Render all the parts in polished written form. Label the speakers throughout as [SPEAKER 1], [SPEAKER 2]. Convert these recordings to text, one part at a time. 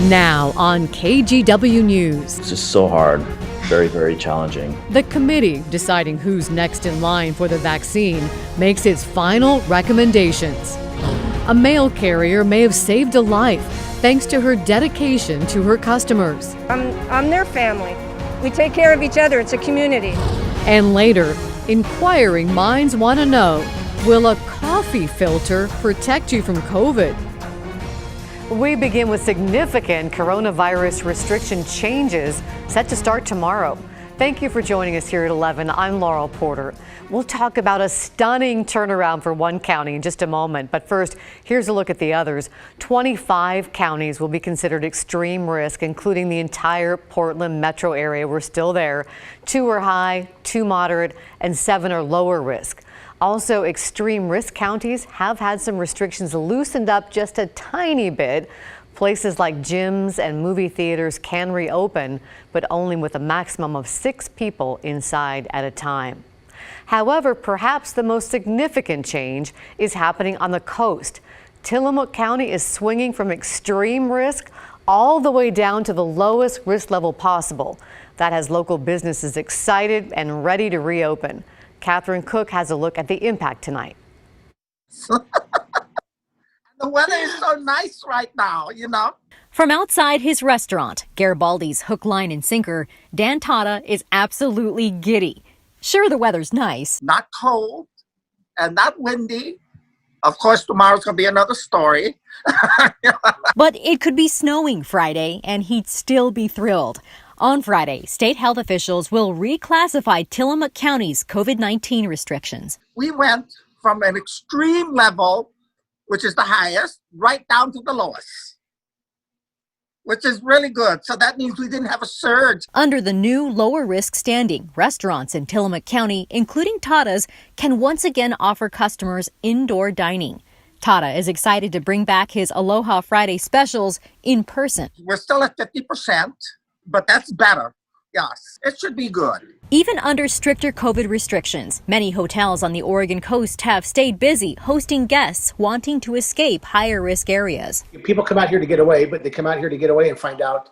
[SPEAKER 1] Now on KGW News.
[SPEAKER 2] It's just so hard. Very, very challenging.
[SPEAKER 1] The committee deciding who's next in line for the vaccine makes its final recommendations. A mail carrier may have saved a life thanks to her dedication to her customers.
[SPEAKER 3] I'm their family. We take care of each other. It's a community.
[SPEAKER 1] And later, inquiring minds want to know, will a coffee filter protect you from COVID? We begin with significant coronavirus restriction changes set to start tomorrow. Thank you for joining us here at 11. I'm Laurel Porter. We'll talk about a stunning turnaround for one county in just a moment. But first, here's a look at the others. 25 counties will be considered extreme risk, including the entire Portland metro area. We're still there. 2 are high, 2 moderate, and 7 are lower risk. Also, extreme risk counties have had some restrictions loosened up just a tiny bit. Places like gyms and movie theaters can reopen, but only with a maximum of 6 people inside at a time. However, perhaps the most significant change is happening on the coast. Tillamook County is swinging from extreme risk all the way down to the lowest risk level possible. That has local businesses excited and ready to reopen. Catherine Cook has a look at the impact tonight.
[SPEAKER 4] The weather is so nice right now, you know.
[SPEAKER 5] From outside his restaurant, Garibaldi's Hook, Line, and Sinker, Dan Tata is absolutely giddy. Sure, the weather's nice.
[SPEAKER 4] Not cold and not windy. Of course, tomorrow's going to be another story.
[SPEAKER 5] But it could be snowing Friday, and he'd still be thrilled. On Friday, state health officials will reclassify Tillamook County's COVID-19 restrictions.
[SPEAKER 4] We went from an extreme level, which is the highest, right down to the lowest, which is really good. So that means we didn't have a surge.
[SPEAKER 5] Under the new lower risk standing, restaurants in Tillamook County, including Tata's, can once again offer customers indoor dining. Tata is excited to bring back his Aloha Friday specials in person.
[SPEAKER 4] We're still at 50%. But that's better. Yes, it should be good.
[SPEAKER 5] Even under stricter COVID restrictions, many hotels on the Oregon coast have stayed busy hosting guests wanting to escape higher risk areas.
[SPEAKER 6] People come out here to get away, but they come out here to get away and find out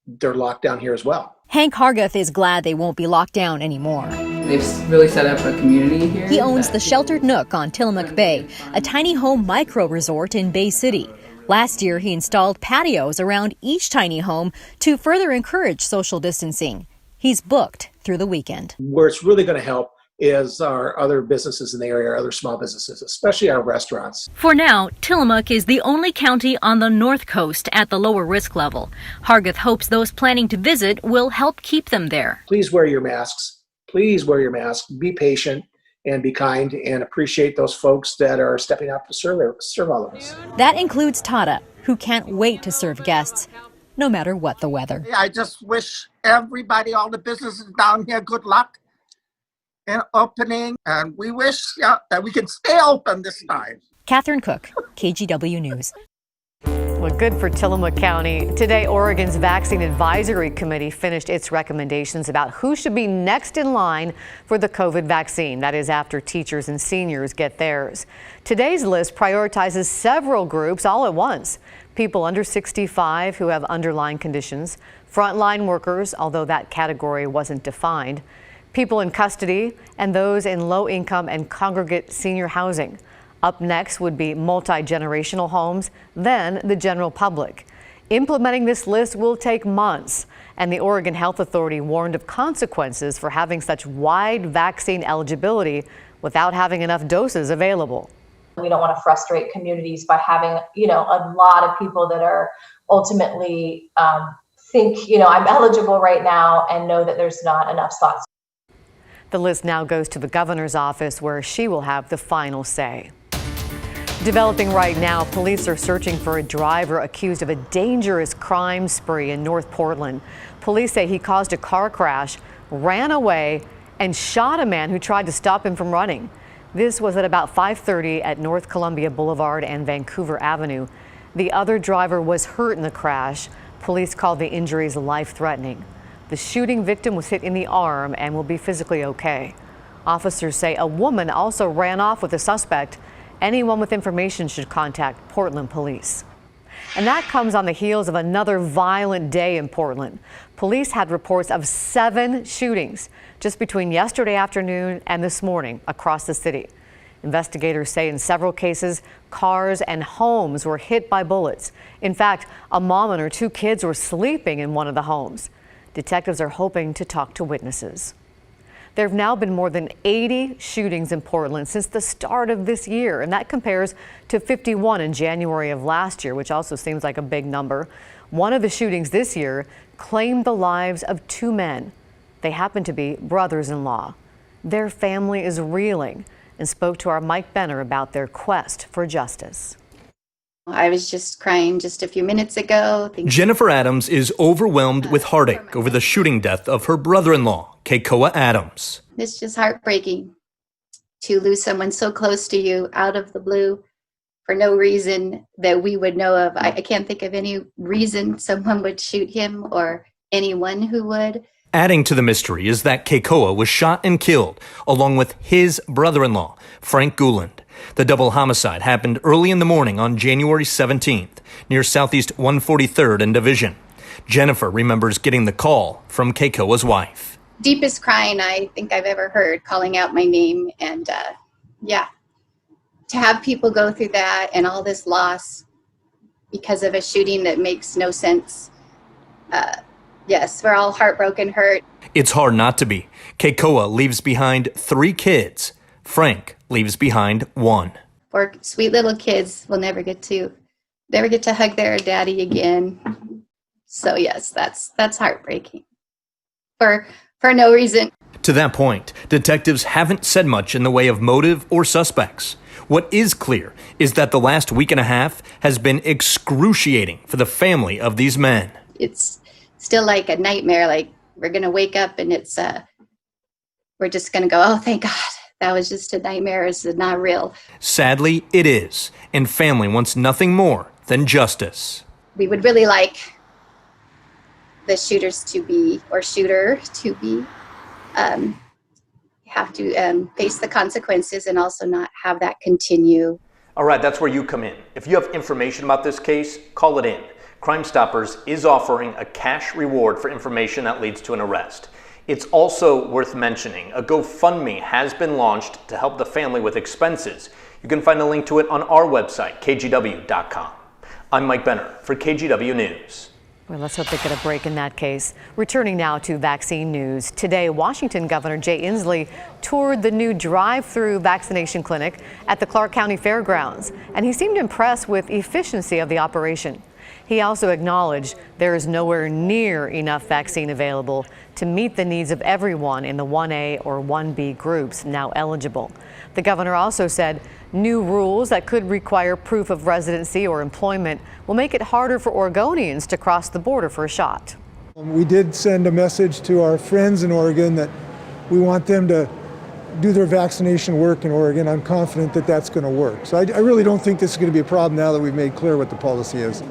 [SPEAKER 6] they're locked down here as well.
[SPEAKER 5] Hank Hargath is glad they won't be locked down anymore.
[SPEAKER 7] They've really set up a community here.
[SPEAKER 5] He owns the Sheltered Nook on Tillamook Bay, a tiny home micro resort in Bay City. Last year, he installed patios around each tiny home to further encourage social distancing. He's booked through the weekend.
[SPEAKER 6] Where it's really going to help is our other businesses in the area, our other small businesses, especially our restaurants.
[SPEAKER 5] For now, Tillamook is the only county on the north coast at the lower risk level. Hargath hopes those planning to visit will help keep them there.
[SPEAKER 6] Please wear your masks. Please wear your mask. Be patient and be kind and appreciate those folks that are stepping up to serve all of us.
[SPEAKER 5] That includes Tata, who can't wait to serve guests, no matter what the weather.
[SPEAKER 4] I just wish everybody, all the businesses down here, good luck in opening. And we wish that we can stay open this time.
[SPEAKER 5] Catherine Cook, KGW News.
[SPEAKER 1] Well, good for Tillamook County. Today, Oregon's Vaccine Advisory Committee finished its recommendations about who should be next in line for the COVID vaccine. That is after teachers and seniors get theirs. Today's list prioritizes several groups all at once. People under 65 who have underlying conditions, frontline workers, although that category wasn't defined, people in custody, and those in low-income and congregate senior housing. Up next would be multi-generational homes, then the general public. Implementing this list will take months, and the Oregon Health Authority warned of consequences for having such wide vaccine eligibility without having enough doses available.
[SPEAKER 8] We don't want to frustrate communities by having, a lot of people that are ultimately think, I'm eligible right now and know that there's not enough slots.
[SPEAKER 1] The list now goes to the governor's office, where she will have the final say. Developing right now, police are searching for a driver accused of a dangerous crime spree in North Portland. Police say he caused a car crash, ran away, and shot a man who tried to stop him from running. This was at about 5:30 at North Columbia Boulevard and Vancouver Avenue. The other driver was hurt in the crash. Police called the injuries life-threatening. The shooting victim was hit in the arm and will be physically okay. Officers say a woman also ran off with the suspect. Anyone with information should contact Portland Police. And that comes on the heels of another violent day in Portland. Police had reports of 7 shootings just between yesterday afternoon and this morning across the city. Investigators say in several cases, cars and homes were hit by bullets. In fact, a mom and her 2 kids were sleeping in one of the homes. Detectives are hoping to talk to witnesses. There have now been more than 80 shootings in Portland since the start of this year, and that compares to 51 in January of last year, which also seems like a big number. One of the shootings this year claimed the lives of 2 men. They happen to be brothers-in-law. Their family is reeling and spoke to our Mike Benner about their quest for justice.
[SPEAKER 9] I was just crying just a few minutes ago.
[SPEAKER 10] Jennifer Adams is overwhelmed with heartache over the shooting death of her brother-in-law, Keikoa Adams.
[SPEAKER 9] It's just heartbreaking to lose someone so close to you out of the blue for no reason that we would know of. I can't think of any reason someone would shoot him or anyone who would.
[SPEAKER 10] Adding to the mystery is that Keikoa was shot and killed along with his brother-in-law, Frank Guland. The double homicide happened early in the morning on January 17th near Southeast 143rd and Division. Jennifer remembers getting the call from Keikoa's wife.
[SPEAKER 9] Deepest crying I think I've ever heard, calling out my name. And to have people go through that and all this loss because of a shooting that makes no sense. Yes, we're all heartbroken, hurt.
[SPEAKER 10] It's hard not to be. Keikoa leaves behind 3 kids. Frank leaves behind 1.
[SPEAKER 9] 4 sweet little kids will never get to hug their daddy again. So yes, that's heartbreaking. For no reason.
[SPEAKER 10] To that point, detectives haven't said much in the way of motive or suspects. What is clear is that the last week and a half has been excruciating for the family of these men.
[SPEAKER 9] It's still like a nightmare, like we're going to wake up and it's we're just going to go, oh, thank God. That was just a nightmare. It's not real.
[SPEAKER 10] Sadly, it is. And family wants nothing more than justice.
[SPEAKER 9] We would really like the shooter to be have to face the consequences and also not have that continue.
[SPEAKER 11] All right, that's where you come in. If you have information about this case, call it in. Crime Stoppers is offering a cash reward for information that leads to an arrest. It's also worth mentioning, a GoFundMe has been launched to help the family with expenses. You can find a link to it on our website, kgw.com. I'm Mike Benner for KGW News.
[SPEAKER 1] Well, let's hope they get a break in that case. Returning now to vaccine news. Today, Washington Governor Jay Inslee toured the new drive-through vaccination clinic at the Clark County Fairgrounds, and he seemed impressed with the efficiency of the operation. He also acknowledged there is nowhere near enough vaccine available to meet the needs of everyone in the 1A or 1B groups now eligible. The governor also said new rules that could require proof of residency or employment will make it harder for Oregonians to cross the border for a shot.
[SPEAKER 12] We did send a message to our friends in Oregon that we want them to do their vaccination work in Oregon. I'm confident that that's going to work. So I really don't think this is going to be a problem now that we've made clear what the policy is.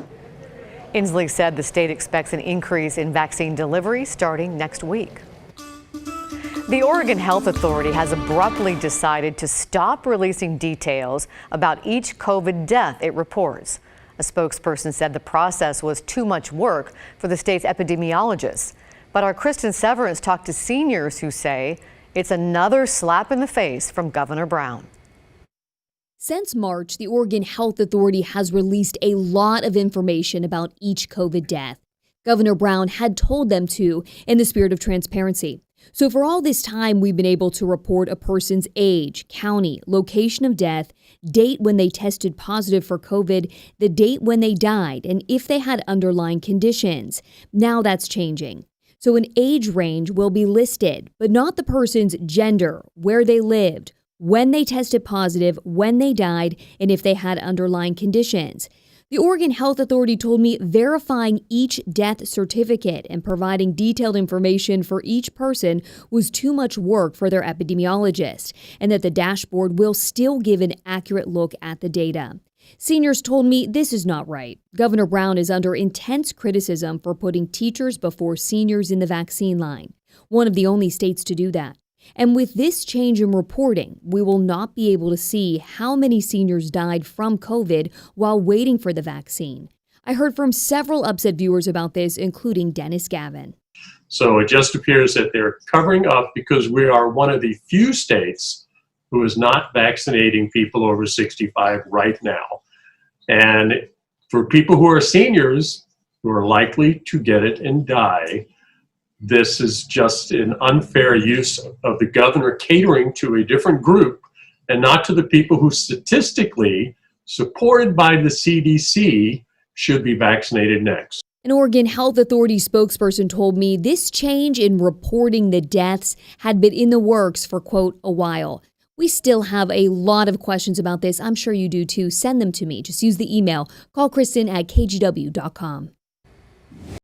[SPEAKER 1] Inslee said the state expects an increase in vaccine delivery starting next week. The Oregon Health Authority has abruptly decided to stop releasing details about each COVID death it reports. A spokesperson said the process was too much work for the state's epidemiologists. But our Kristen Severance talked to seniors who say it's another slap in the face from Governor Brown.
[SPEAKER 13] Since March, the Oregon Health Authority has released a lot of information about each COVID death. Governor Brown had told them to in the spirit of transparency. So for all this time, we've been able to report a person's age, county, location of death, date when they tested positive for COVID, the date when they died, and if they had underlying conditions. Now that's changing. So an age range will be listed, but not the person's gender, where they lived, when they tested positive, when they died, and if they had underlying conditions. The Oregon Health Authority told me verifying each death certificate and providing detailed information for each person was too much work for their epidemiologist, and that the dashboard will still give an accurate look at the data. Seniors told me this is not right. Governor Brown is under intense criticism for putting teachers before seniors in the vaccine line, one of the only states to do that. And with this change in reporting, we will not be able to see how many seniors died from COVID while waiting for the vaccine. I heard from several upset viewers about this, including Dennis Gavin.
[SPEAKER 14] So it just appears that they're covering up because we are one of the few states who is not vaccinating people over 65 right now. And for people who are seniors who are likely to get it and die, this is just an unfair use of the governor catering to a different group and not to the people who statistically, supported by the CDC, should be vaccinated next.
[SPEAKER 13] An Oregon Health Authority spokesperson told me this change in reporting the deaths had been in the works for, quote, a while. We still have a lot of questions about this. I'm sure you do too. Send them to me. Just use the email. Call Kristen at kgw.com.